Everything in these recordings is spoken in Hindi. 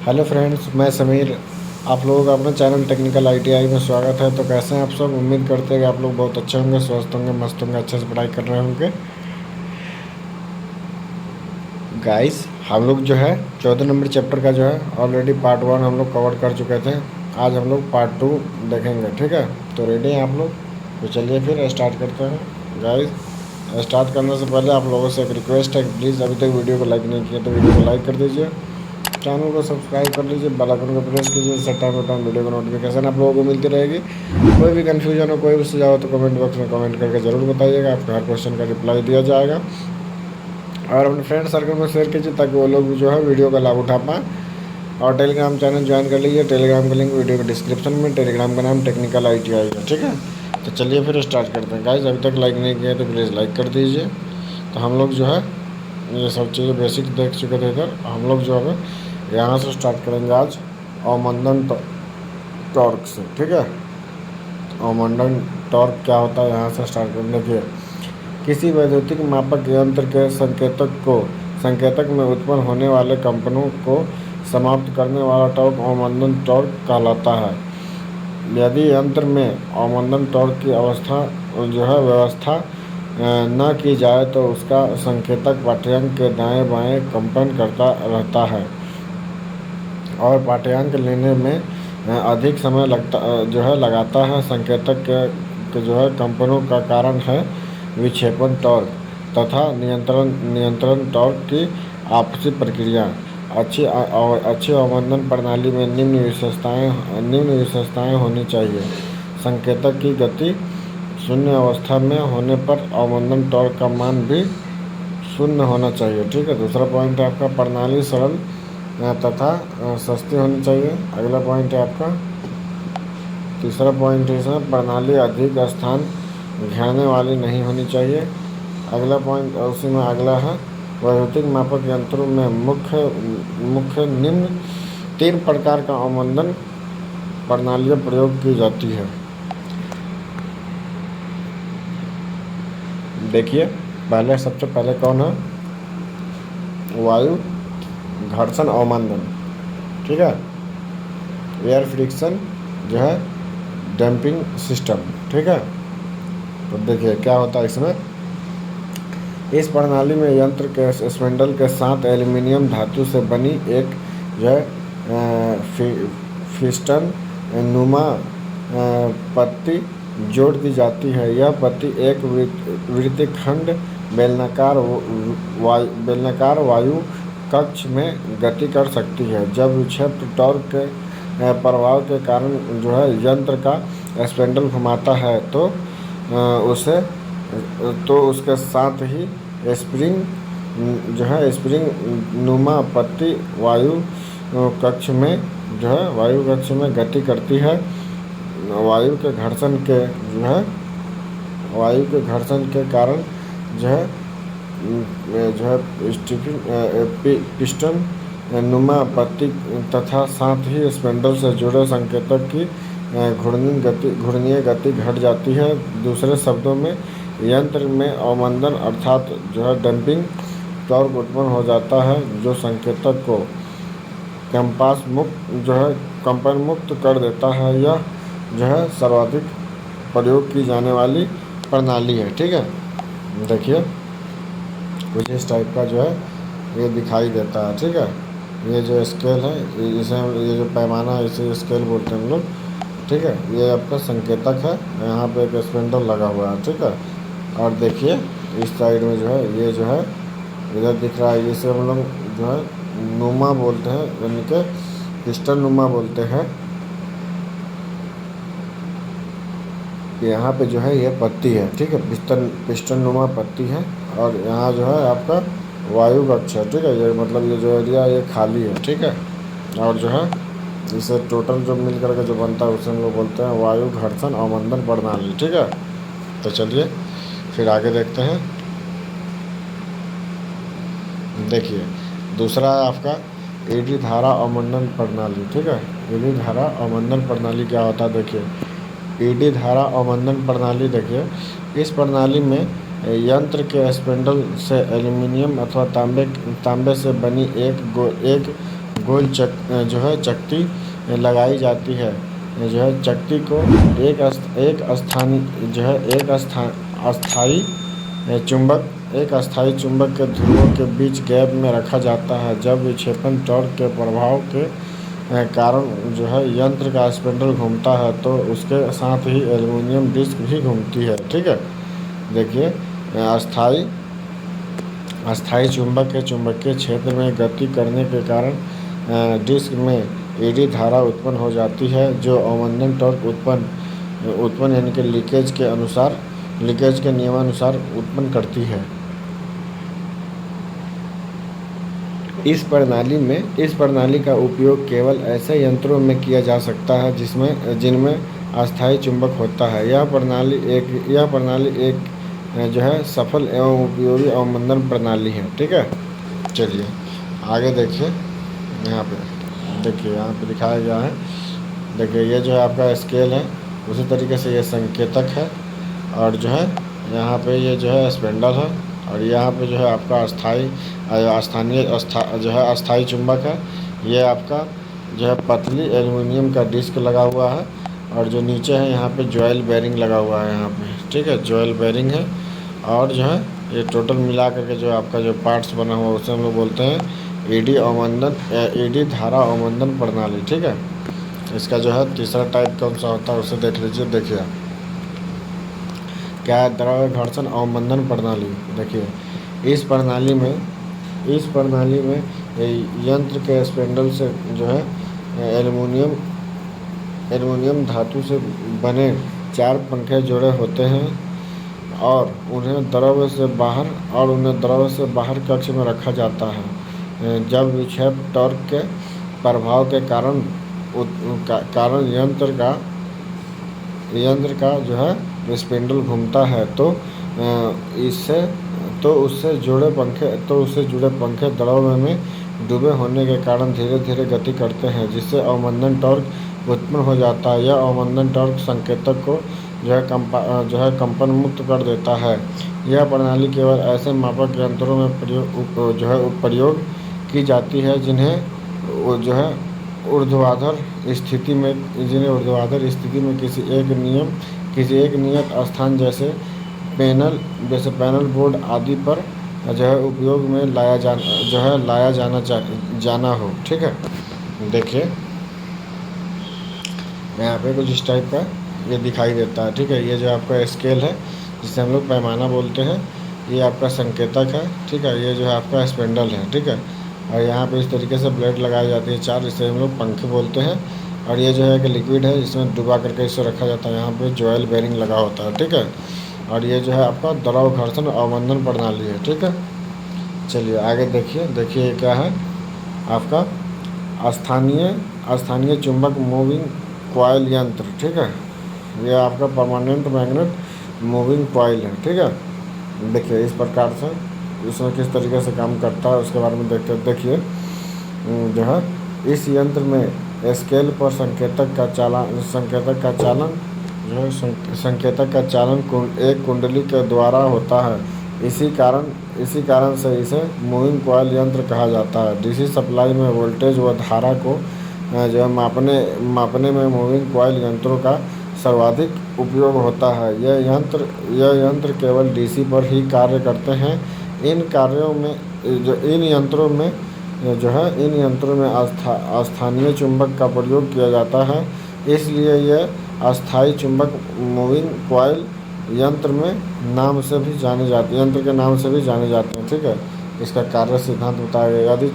हेलो फ्रेंड्स, मैं समीर। आप लोगों का अपने चैनल टेक्निकल आईटीआई में स्वागत है। तो कैसे हैं आप सब? उम्मीद करते हैं कि आप लोग बहुत अच्छे होंगे, स्वस्थ होंगे, मस्त होंगे, अच्छे से पढ़ाई कर रहे होंगे। गाइस, हम लोग जो है 14 नंबर चैप्टर का जो है ऑलरेडी पार्ट 1 हम लोग कवर कर चुके थे। आज हम लोग पार्ट 2 देखेंगे, ठीक है? तो रेडी हैं आप लोग? तो चलिए फिर स्टार्ट करते हैं। गाइस, स्टार्ट करने से पहले आप लोगों से एक रिक्वेस्ट है कि प्लीज़ अभी तक वीडियो को लाइक नहीं किया तो वीडियो को लाइक कर दीजिए, चैनल को सब्सक्राइब कर लीजिए, बेल आइकन को प्रेस कीजिए, इससे टाइम टू टाइम वीडियो को नोटिफिकेशन आप लोगों को मिलती रहेगी। कोई भी कन्फ्यूजन हो, कोई भी सुझाव हो तो कमेंट बॉक्स में कमेंट करके ज़रूर बताइएगा। आपको हर क्वेश्चन का रिप्लाई दिया जाएगा और अपने फ्रेंड सर्कल में शेयर कीजिए ताकि वो लोग भी जो है वीडियो का लाभ उठा पाएँ। और टेलीग्राम चैनल ज्वाइन कर लीजिए। टेलीग्राम का लिंक वीडियो के डिस्क्रिप्शन में। टेलीग्राम का नाम टेक्निकल आईटीआई है, ठीक है? तो चलिए फिर स्टार्ट करते हैं। गाइस, अभी तक लाइक नहीं किया तो प्लीज़ लाइक कर दीजिए। तो हम लोग जो है ये सब चीज़ें बेसिक देख चुके थे इधर। हम लोग जो है यहाँ से स्टार्ट करेंगे आज अवमंदन टॉर्क से, ठीक है? अवमंदन टॉर्क क्या होता है यहाँ से स्टार्ट करने के। किसी वैद्युतिक मापक यंत्र के संकेतक में उत्पन्न होने वाले कंपनों को समाप्त करने वाला टॉर्क अवमंदन टॉर्क कहलाता है। यदि यंत्र में अवमंदन टॉर्क की व्यवस्था न की जाए तो उसका संकेतक पाठ्यांक के दाएं बाएं कंपन करता रहता है और पाठ्यांक लेने में अधिक समय लगाता है। संकेतक के कंपनों का कारण है विक्षेपण टॉर्क तथा नियंत्रण टॉर्क की आपसी प्रक्रिया। अच्छी अवमंदन प्रणाली में निम्न विशेषताएं होनी चाहिए। संकेतक की गति शून्य अवस्था में होने पर अवमंदन टॉर्क का मान भी शून्य होना चाहिए, ठीक है? दूसरा पॉइंट है आपका प्रणाली सरल तथा सस्ती होनी चाहिए। अगला पॉइंट है आपका तीसरा पॉइंट है इसमें प्रणाली अधिक स्थान घेरने वाली नहीं होनी चाहिए। अगला पॉइंट उसी में अगला है वैद्युतिक मापक यंत्रों में मुख्य निम्न 3 प्रकार का अवमंदन प्रणालियाँ प्रयोग की जाती है। देखिए, सबसे पहले कौन है? वायु घर्षण अवमंदन, ठीक है? एयर फ्रिक्शन जो है डंपिंग सिस्टम, ठीक है? तो देखिए क्या होता है इसमें। इस प्रणाली में यंत्र के स्पिंडल के साथ एल्युमिनियम धातु से बनी एक जो है फिस्टन नुमा पत्ती जोड़ दी जाती है। यह पत्ती एक वृत्तखंड बेलनाकार वायु कक्ष में गति कर सकती है। जब विक्षेप टॉर्क के प्रभाव के कारण जो है यंत्र का स्पिंडल घुमाता है तो उसके साथ ही स्प्रिंग नुमा पत्ती वायु कक्ष में गति करती है। वायु के घर्षण के कारण पिस्टन नुमा पत्ती तथा साथ ही स्पिंडल से जुड़े संकेतक की घूर्णनीय गति घट जाती है। दूसरे शब्दों में यंत्र में अवमंदन अर्थात डंपिंग टॉर्क उत्पन्न हो जाता है जो संकेतक को कंपन मुक्त कर देता है। यह सर्वाधिक प्रयोग की जाने वाली प्रणाली है, ठीक है? देखिए कुछ इस टाइप का ये दिखाई देता है, ठीक है? ये जो स्केल है ये जो पैमाना है इसे स्केल बोलते हैं हम लोग, ठीक है? ये आपका संकेतक है, यहाँ पे एक स्पिंडल लगा हुआ है, ठीक है? और देखिए इस साइड में ये इधर दिख रहा है, इसे हम लोग नुमा बोलते हैं, यानी कि पिस्टन नुमा बोलते हैं। यहाँ पे ये पत्ती है, ठीक है? पिस्टन नुमा पत्ती है और यहाँ आपका वायु कक्ष है, ठीक है? ये मतलब ये जो एरिया ये खाली है, ठीक है? और इसे टोटल जो मिल करके जो बनता है उसे हम लोग बोलते हैं वायु घर्षण अवमंदन प्रणाली, ठीक है? तो चलिए फिर आगे देखते हैं। देखिए दूसरा है आपका एडी धारा अवमंदन प्रणाली, ठीक है? एडी धारा अवमंदन प्रणाली क्या होता है? देखिए एडी धारा अवमंदन प्रणाली, देखिए इस प्रणाली में यंत्र के स्पिंडल से एल्युमिनियम अथवा तांबे से बनी एक गोल जो है चकती लगाई जाती है। जो है चकती को एक अस्थायी चुंबक के ध्रुवों के बीच गैप में रखा जाता है। जब विक्षेपण टॉर्क के प्रभाव के कारण जो है यंत्र का स्पिंडल घूमता है तो उसके साथ ही एल्युमिनियम डिस्क भी घूमती है। ठीक है, देखिए अस्थायी अस्थायी चुंबक के चुंबकीय क्षेत्र में गति करने के कारण डिस्क में एडी धारा उत्पन्न हो जाती है, जो अवमंदन टॉर्क उत्पन्न यानी कि लीकेज के नियमानुसार उत्पन्न करती है। इस प्रणाली का उपयोग केवल ऐसे यंत्रों में किया जा सकता है जिनमें अस्थायी चुंबक होता है। यह प्रणाली एक जो है सफल एवं उपयोगी अवमंदन प्रणाली है। ठीक है, चलिए आगे देखिए। यहाँ पे दिखाया गया है। देखिए ये जो है आपका स्केल है, उसी तरीके से ये संकेतक है, और जो है यहाँ पे ये जो है स्पेंडल है, और यहाँ पे जो है आपका अस्थायी चुंबक है। ये आपका जो है पतली एल्युमिनियम का डिस्क लगा हुआ है, और जो नीचे है यहाँ पे जॉयल बेरिंग लगा हुआ है यहाँ पे। ठीक है, जॉयल बेरिंग है, और जो है ये टोटल मिला करके जो आपका जो पार्ट्स बना हुआ है उसे हम लोग बोलते हैं एडी धारा अवमंदन प्रणाली। ठीक है, इसका जो है तीसरा टाइप कौन सा होता है उसे देख लीजिए। देखिए क्या है, द्रव घर्षण अवमंदन प्रणाली। देखिए इस प्रणाली में यंत्र के स्पिंडल से जो है एल्युमिनियम धातु से बने 4 पंखे जुड़े होते हैं, और उन्हें द्रव से बाहर कक्ष में रखा जाता है। जब विक्षेप टॉर्क के प्रभाव के कारण यंत्र का जो है स्पिंडल घूमता है तो उससे जुड़े पंखे द्रव में डूबे होने के कारण धीरे धीरे गति करते हैं, जिससे अवमंदन टॉर्क उत्पन्न हो जाता है। यह अवमंदन टॉर्क संकेतक को जो है कंपन मुक्त कर देता है। यह प्रणाली केवल ऐसे मापक यंत्रों में प्रयोग की जाती है जिन्हें जो है ऊर्ध्वाधर स्थिति में किसी एक नियत स्थान जैसे पैनल बोर्ड आदि पर जो है उपयोग में लाया जाना हो। ठीक है, देखिए यहाँ पे कुछ इस टाइप का ये दिखाई देता है। ठीक है, ये जो आपका स्केल है जिसे हम लोग पैमाना बोलते हैं, ये आपका संकेतक है। ठीक है, ये जो है आपका स्पेंडल है। ठीक है, और यहाँ पे इस तरीके से प्लेट लगाई जाती है 4, इसे हम लोग पंखे बोलते हैं। और ये जो है कि लिक्विड है, इसमें डुबा करके इसे रखा जाता है। यहाँ पे जॉयल बेरिंग लगा होता है। ठीक है, और ये जो है आपका द्रव घर्षण अवमंदन प्रणाली है। ठीक है, चलिए आगे देखिए क्या है आपका स्थानीय चुंबक मूविंग कॉइल यंत्र। ठीक है, ये आपका परमानेंट मैग्नेट मूविंग कॉइल है। ठीक है, देखिए इस प्रकार से इसमें किस तरीके से काम करता है उसके बारे में देखते हैं। देखिए जो है इस यंत्र में स्केल पर संकेतक का चालन एक कुंडली के द्वारा होता है। इसी कारण से इसे मूविंग कॉइल यंत्र कहा जाता है। डीसी सप्लाई में वोल्टेज व धारा को जो है मापने में मूविंग कॉइल यंत्रों का सर्वाधिक उपयोग होता है। यह यंत्र केवल डीसी पर ही कार्य करते हैं। इन यंत्रों में अस्थानीय चुंबक का प्रयोग किया जाता है, इसलिए यह अस्थायी चुंबक मूविंग कॉइल यंत्र के नाम से भी जाने जाते हैं। ठीक है, इसका कार्य सिद्धांत बताया गया। यदि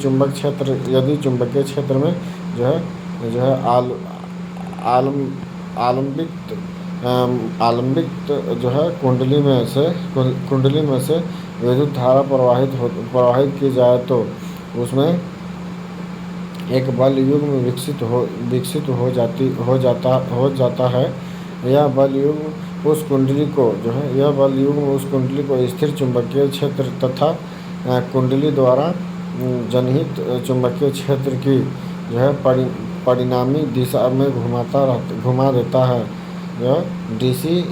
चुंबकीय क्षेत्र में जो है आलंबिक जो है कुंडली में से विद्युत धारा प्रवाहित की जाए तो उसमें एक बल युग्म विकसित हो जाता है। यह बल युग्म उस कुंडली को स्थिर चुंबकीय क्षेत्र तथा कुंडली द्वारा जनहित चुंबकीय क्षेत्र की जो है परिणामी दिशा में घुमा देता है। डीसी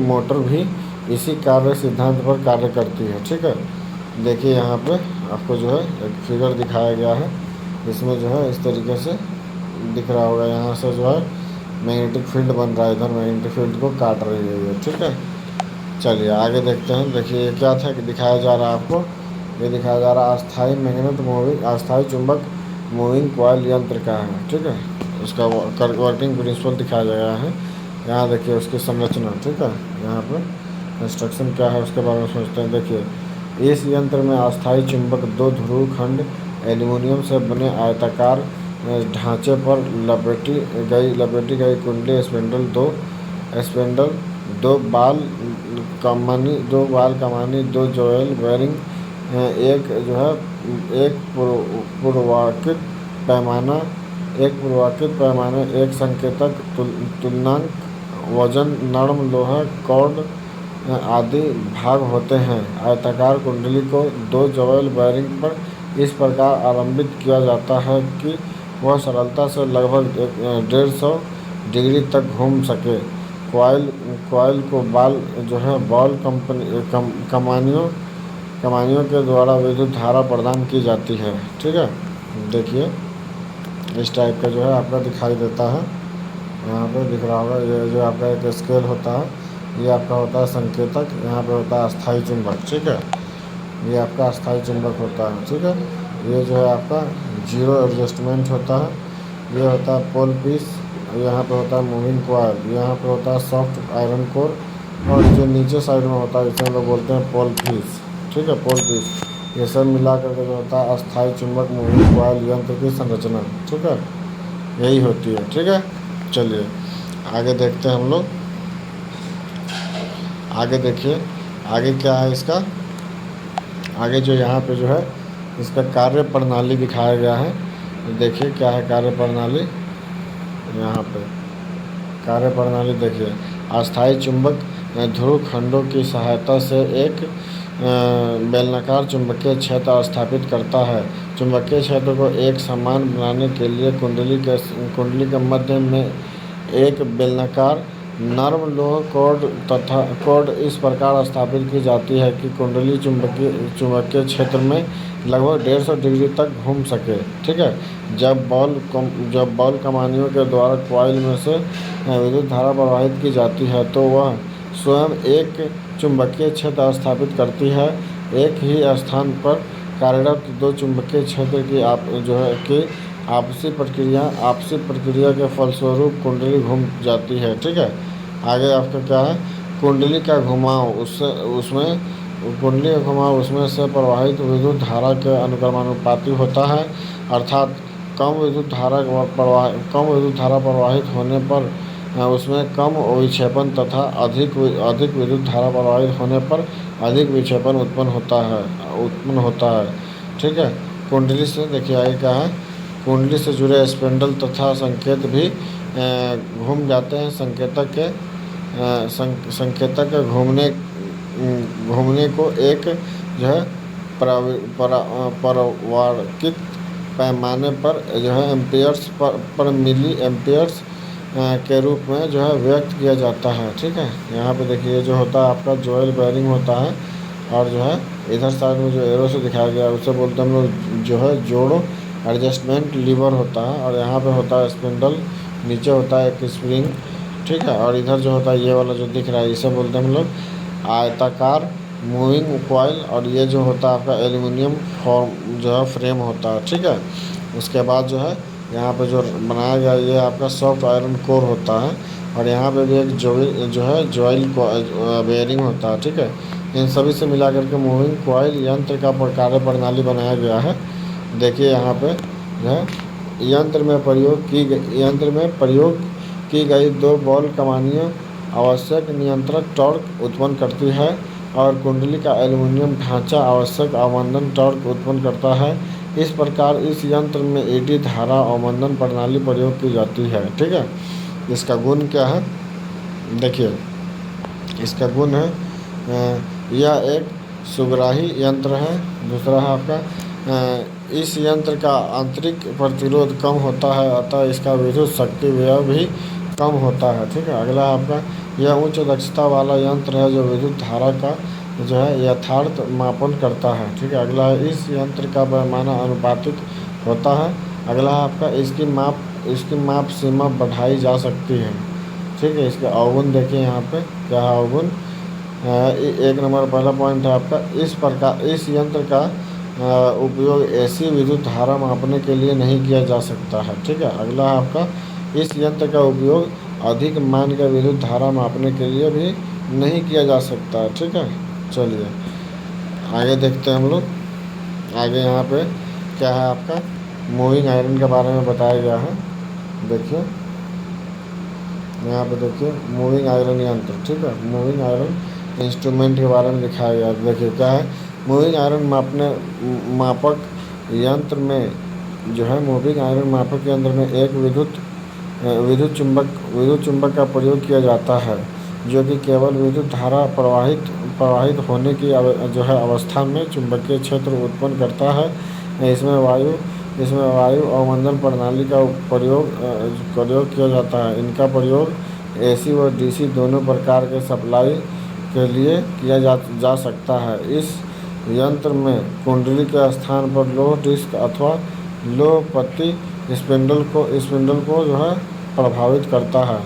मोटर भी इसी कार्य सिद्धांत पर कार्य करती है। ठीक है, देखिए यहाँ पे आपको जो है एक फिगर दिखाया गया है। इसमें जो है इस तरीके से दिख रहा होगा, यहाँ से जो है मैग्नेटिक फील्ड बन रहा है, इधर मैग्नेटिक फील्ड को काट रही है ये, ठीक है। चलिए आगे देखते हैं। देखिए ये क्या था कि दिखाया जा रहा है आपको, ये दिखाया जा रहा है अस्थाई मैग्नेट मूविंग, अस्थाई चुंबक मूविंग कॉइल यंत्र का है, ठीक है। उसका वर्किंग प्रिंसिपल दिखाया गया है। यहाँ देखिए उसकी संरचना, ठीक है। यहाँ पर कंस्ट्रक्शन क्या है उसके बारे में सोचते हैं। देखिए इस यंत्र में अस्थाई चुंबक दो ध्रुव खंड एल्यूमिनियम से बने आयताकार ढांचे पर लपेटी गई कुंडली स्पेंडल, दो बाल कमानी, दो जॉयल बेरिंग, एक जो है एक पूर्वाकित पैमाना एक संकेतक तुलनांक, वजन, नरम लोहा, कॉर्ड आदि भाग होते हैं। आयताकार कुंडली को दो जॉयल बेरिंग पर इस प्रकार आरंभित किया जाता है कि वह सरलता से लगभग 150 डिग्री तक घूम सके। कॉइल को बॉल कमानियों के द्वारा विद्युत धारा प्रदान की जाती है, ठीक है। देखिए इस टाइप का जो है आपका दिखाई देता है, यहाँ पे दिख रहा होगा। ये जो आपका एक स्केल होता है, ये आपका होता है संकेतक, यहाँ पे होता है अस्थाई चुंबक, ठीक है। ये आपका अस्थाई चुंबक होता है, ठीक है। ये जो है आपका जीरो एडजस्टमेंट होता है, ये होता है पोल पीस, यहाँ पे होता है मूविंग कॉइल, यहाँ पे होता है सॉफ्ट आयरन कोर, और जो नीचे साइड में होता है इसे हम लोग बोलते हैं पोल पीस, ठीक है, पोल पीस। ये सब मिला करके जो होता है अस्थाई चुंबक मूविंग कॉइल यंत्र की संरचना, ठीक है, यही होती है, ठीक है। चलिए आगे देखते हैं हम लोग। आगे देखिए आगे क्या है इसका, आगे जो यहाँ पे जो है इसका कार्य प्रणाली दिखाया गया है। तो देखिए क्या है कार्य प्रणाली, यहाँ पे कार्य प्रणाली देखिए। अस्थाई चुंबक ध्रुव खंडों की सहायता से एक बेलनाकार चुंबकीय क्षेत्र स्थापित करता है। चुंबकीय क्षेत्र को एक समान बनाने के लिए कुंडली के मध्य में एक बेलनाकार नर्म लोह कॉर्ड इस प्रकार स्थापित की जाती है कि कुंडली चुंबकीय क्षेत्र में लगभग 150 डिग्री तक घूम सके, ठीक है। जब बॉल कमानियों के द्वारा कॉइल में से विद्युत धारा प्रवाहित की जाती है तो वह स्वयं एक चुंबकीय क्षेत्र स्थापित करती है। एक ही स्थान पर कार्यरत दो चुंबकीय क्षेत्र की आपसी प्रक्रिया के फलस्वरूप कुंडली घूम जाती है, ठीक है। आगे आपका क्या है, कुंडली का घुमाव, उसमें से प्रवाहित विद्युत धारा के अनुक्रमानुपाती होता है, अर्थात कम विद्युत धारा प्रवाहित होने पर उसमें कम विक्षेपण तथा अधिक विद्युत धारा प्रवाहित होने पर अधिक विक्षेपण उत्पन्न होता है, ठीक है। कुंडली से देखिए आगे क्या है, कुंडली से जुड़े स्पेंडल तथा संकेत भी घूम जाते हैं। संकेतक के घूमने को एक जो है परवर्कित पैमाने पर जो है एम्पियर्स पर मिली एम्पियर्स के रूप में जो है व्यक्त किया जाता है, ठीक है। यहाँ पे देखिए जो होता है आपका जॉयल बेरिंग होता है, और जो है इधर साइड में जो एरो से दिखाया गया है उसे बोलते हैं हम लोग जो है जोड़ो एडजस्टमेंट लीवर होता है, और यहाँ पे होता है स्पिंडल, नीचे होता है एक स्प्रिंग, ठीक है। और इधर जो होता है ये वाला जो दिख रहा है इसे बोलते हैं हम लोग आयताकार मूविंग कॉइल, और ये जो होता है आपका एल्यूमिनियम फॉर्म जो है फ्रेम होता है, ठीक है। उसके बाद जो है यहाँ पे जो बनाया गया ये आपका सॉफ्ट आयरन कोर होता है, और यहाँ पे भी एक जॉइल बेयरिंग होता है, ठीक है। इन सभी से मिला करके मूविंग कॉइल यंत्र का कार्य प्रणाली बनाया गया है। देखिए यहाँ पे जो है यंत्र में प्रयोग की गई दो बॉल कमानियाँ आवश्यक नियंत्रक टॉर्क उत्पन्न करती है, और कुंडली का एल्यूमिनियम ढांचा आवश्यक अवमंदन टॉर्क उत्पन्न करता है। इस प्रकार इस यंत्र में एडी धारा अवमंदन प्रणाली प्रयोग की जाती है, ठीक है। इसका गुण क्या है, देखिए इसका गुण है यह एक सुग्राही यंत्र है। दूसरा है आपका इस यंत्र का आंतरिक प्रतिरोध कम होता है, अतः इसका विद्युत शक्ति व्यय भी कम होता है, ठीक है। अगला आपका यह उच्च दक्षता वाला यंत्र है जो विद्युत धारा का जो है यथार्थ मापन करता है, ठीक है। अगला है इस यंत्र का पैमाना अनुपातिक होता है, अगला आपका इसकी माप सीमा बढ़ाई जा सकती है। ठीक है, इसका अवगुण देखिए यहाँ पे क्या है अवगुण। एक नंबर पहला पॉइंट है आपका, इस यंत्र का उपयोग ऐसी विद्युत धारा मापने के लिए नहीं किया जा सकता है। ठीक है, अगला है आपका, इस यंत्र का उपयोग अधिक मान का विद्युत धारा मापने के लिए भी नहीं किया जा सकता है। ठीक है, चलिए आगे देखते हैं हम लोग। आगे यहाँ पे क्या है आपका, मूविंग आयरन के बारे में बताया गया है। देखिए यहाँ पे देखिए मूविंग आयरन यंत्र। ठीक है, मूविंग आयरन इंस्ट्रूमेंट के बारे में दिखाया गया है। देखिए क्या है, मूविंग आयरन मापक यंत्र में जो है, मूविंग आयरन मापक यंत्र में एक विद्युत चुंबक का प्रयोग किया जाता है, जो कि केवल विद्युत धारा प्रवाहित होने की जो है अवस्था में चुंबकीय क्षेत्र उत्पन्न करता है। इसमें वायु अवमंदन प्रणाली का प्रयोग किया जाता है। इनका प्रयोग एसी व डीसी दोनों प्रकार के सप्लाई के लिए किया जा सकता है। इस यंत्र में कुंडली के स्थान पर लोह डिस्क अथवा लोह पत्ती स्पिंडल को जो है प्रभावित करता है।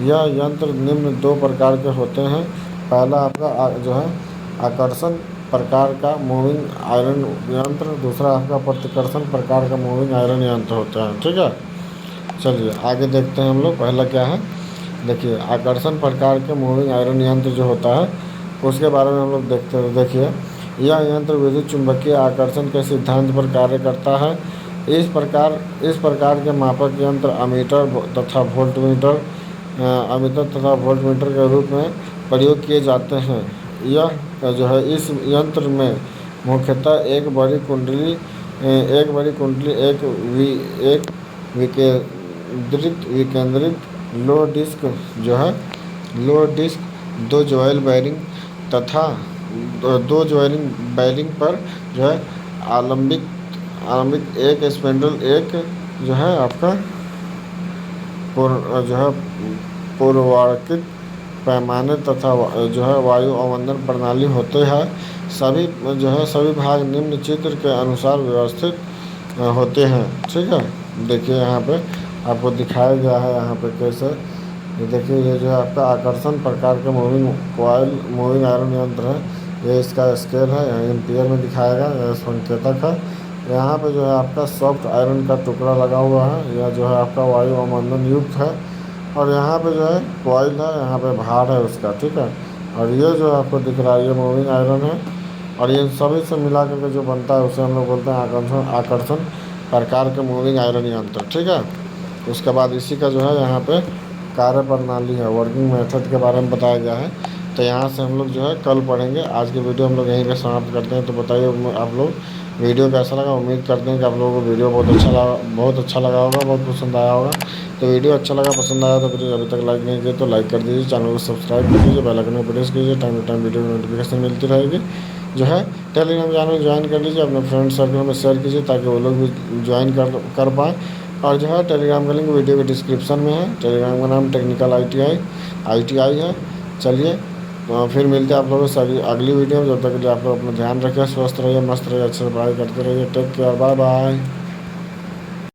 यह यंत्र निम्न दो प्रकार के होते हैं। पहला आपका जो है आकर्षण प्रकार का मूविंग आयरन यंत्र, दूसरा आपका प्रतिकर्षण प्रकार का मूविंग आयरन यंत्र होता है। ठीक है, चलिए आगे देखते हैं हम लोग। पहला क्या है, देखिए आकर्षण प्रकार के मूविंग आयरन यंत्र जो होता है उसके बारे में हम लोग देखते हैं। देखिए यह यंत्र विद्युत चुंबकीय आकर्षण के सिद्धांत पर कार्य करता है। इस प्रकार के मापक यंत्र अमीटर तथा वोल्टमीटर के रूप में प्रयोग किए जाते हैं। यह जो है इस यंत्र में मुख्यतः एक बड़ी कुंडली एक विकेंद्रित लो डिस्क दो ज्वाइल बेयरिंग तथा दो ज्वाइलिंग बेयरिंग पर जो है आलंबिक एक स्पिंडल, एक जो है आपका जो है पूर्ववर्ती पैमाने तथा जो है वायु अवमंदन प्रणाली होते हैं। सभी भाग निम्न चित्र के अनुसार व्यवस्थित होते हैं। ठीक है, देखिए यहाँ पे आपको दिखाया गया है यहाँ पे कैसे। ये देखिए ये जो है आपका आकर्षण प्रकार के मूविंग आयरन यंत्र है। ये इसका स्केल है, यहाँ एम्पियर में दिखाएगा, यह संकेतक है। यहाँ पे जो है आपका सॉफ्ट आयरन का टुकड़ा लगा हुआ है, यह जो है आपका वायु अवमंदन युक्त है। और यहाँ पे जो है कॉइल है, यहाँ पे भार है उसका। ठीक है, और ये जो आपको दिख रहा है ये मूविंग आयरन है। और ये सभी से मिला करके जो बनता है उसे हम लोग बोलते हैं आकर्षण प्रकार के मूविंग आयरन यंत्र। ठीक है, उसके बाद इसी का जो है यहाँ पे कार्य प्रणाली है, वर्किंग मेथड के बारे में बताया गया है। तो यहाँ से हम लोग जो है कल पढ़ेंगे। आज की वीडियो हम लोग यहीं पे समाप्त करते हैं। तो बताइए आप लोग वीडियो कैसा लगा। उम्मीद करते हैं कि आप लोगों को वीडियो बहुत अच्छा लगा होगा, बहुत पसंद आया होगा। तो वीडियो अच्छा लगा, पसंद आया तो वीडियो अभी तक लाइक नहीं किया तो लाइक कर दीजिए, चैनल को सब्सक्राइब कर दीजिए, बेल आइकन को प्रेस कीजिए, टाइम टू टाइम वीडियो की नोटिफिकेशन मिलती रहेगी। जो है टेलीग्राम चैनल ज्वाइन कर लीजिए, अपने फ्रेंड सर्कल में शेयर कीजिए ताकि वो लोग भी ज्वाइन कर पाएँ। और जो है टेलीग्राम का लिंक वीडियो के डिस्क्रिप्शन में है। टेलीग्राम का नाम टेक्निकल ITI है। चलिए तो फिर मिलते हैं आप लोगों से अगली वीडियो में। जब तक के लिए आप लोग अपना ध्यान रखिए, स्वस्थ रहिए, मस्त रहिए, अच्छे से पढ़ाई करते रहिए। Take care, bye bye.